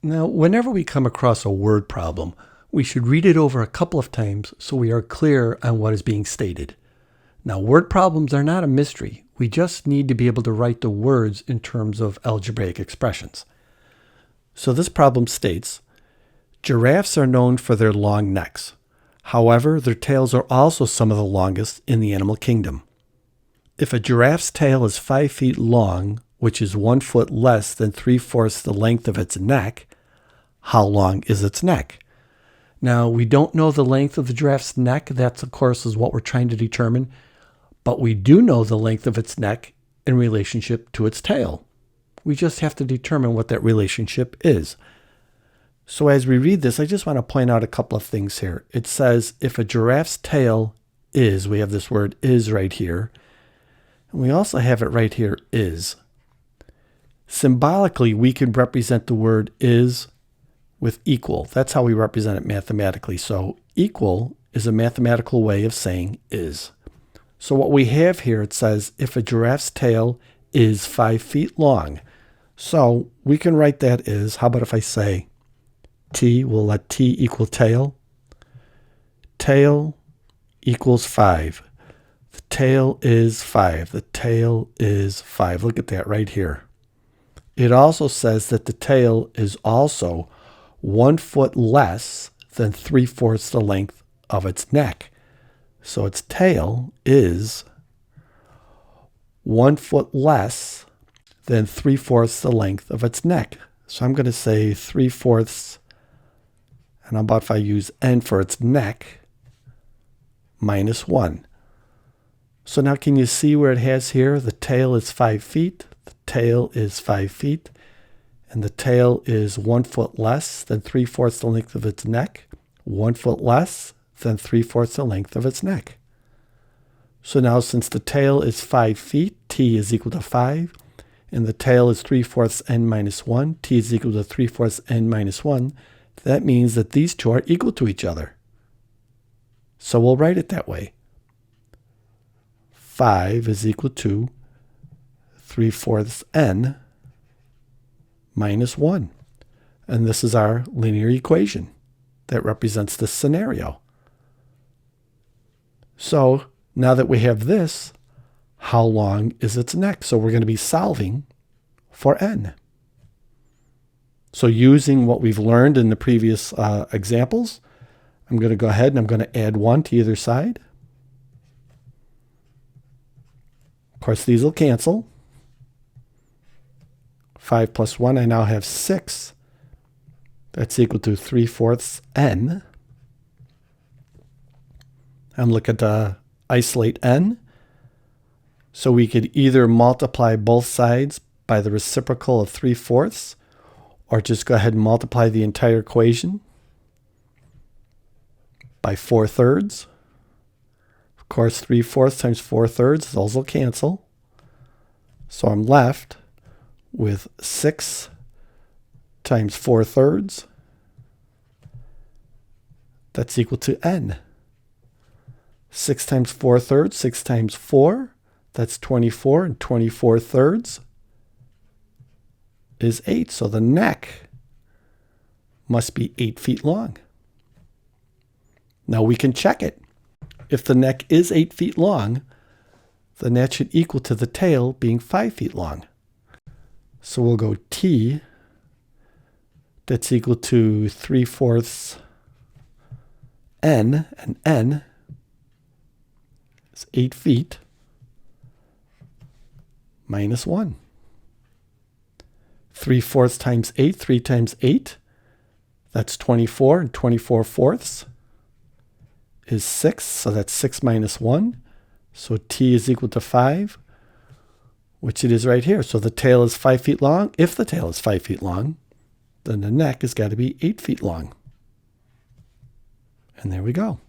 Now, whenever we come across a word problem, we should read it over a couple of times so we are clear on what is being stated. Now, word problems are not a mystery. We just need to be able to write the words in terms of algebraic expressions. So this problem states, giraffes are known for their long necks. However, their tails are also some of the longest in the animal kingdom. If a giraffe's tail is 5 feet long, which is 1 foot less than 3/4 the length of its neck, how long is its neck? Now, we don't know the length of the giraffe's neck. That, of course, is what we're trying to determine. But we do know the length of its neck in relationship to its tail. We just have to determine what that relationship is. So as we read this, I just want to point out a couple of things here. It says if a giraffe's tail is, we have this word is right here. And we also have it right here, is. Symbolically, we can represent the word is with equal. That's how we represent it mathematically. So equal is a mathematical way of saying is. So what we have here, it says if a giraffe's tail is 5 feet long. So we can write that as, how about if I say t, we'll let t equal tail. Tail equals 5. The tail is 5. The tail is 5. Look at that right here. It also says that the tail is also 1 foot less than 3/4 the length of its neck. So its tail is 1 foot less than 3/4 the length of its neck. So I'm going to say 3/4, and how about if I use n for its neck, minus 1. So now can you see where it has here? The tail is 5 feet. The tail is 5 feet. And the tail is 1 foot less than 3/4 the length of its neck. 1 foot less than 3/4 the length of its neck. So now since the tail is 5 feet, t is equal to 5. And the tail is 3/4 n minus 1. T is equal to 3/4 n minus 1. That means that these two are equal to each other. So we'll write it that way. 5 is equal to 3/4 n minus 1. And this is our linear equation that represents this scenario. So now that we have this, how long is its neck? So we're going to be solving for n. So using what we've learned in the previous examples, I'm going to go ahead and I'm going to add 1 to either side. Of course, these will cancel. 5 plus 1, I now have 6. That's equal to 3/4 n. I'm looking to isolate n. So we could either multiply both sides by the reciprocal of 3/4, or just go ahead and multiply the entire equation by 4/3. Of course, 3/4 times 4/3, those will cancel. So I'm left with 6 times 4/3. That's equal to n. 6 times 4/3, 6 times 4, that's 24, and 24/3 is 8. So the neck must be 8 feet long. Now we can check it. If the neck is 8 feet long, then that should equal to the tail being 5 feet long. So we'll go t, that's equal to 3/4 n, and n is 8 feet minus 1. 3/4 times 8, 3 times 8, that's 24, and 24/4 is 6, so that's 6 minus 1. So t is equal to 5, which it is right here. So the tail is 5 feet long. If the tail is 5 feet long, then the neck has got to be 8 feet long. And there we go.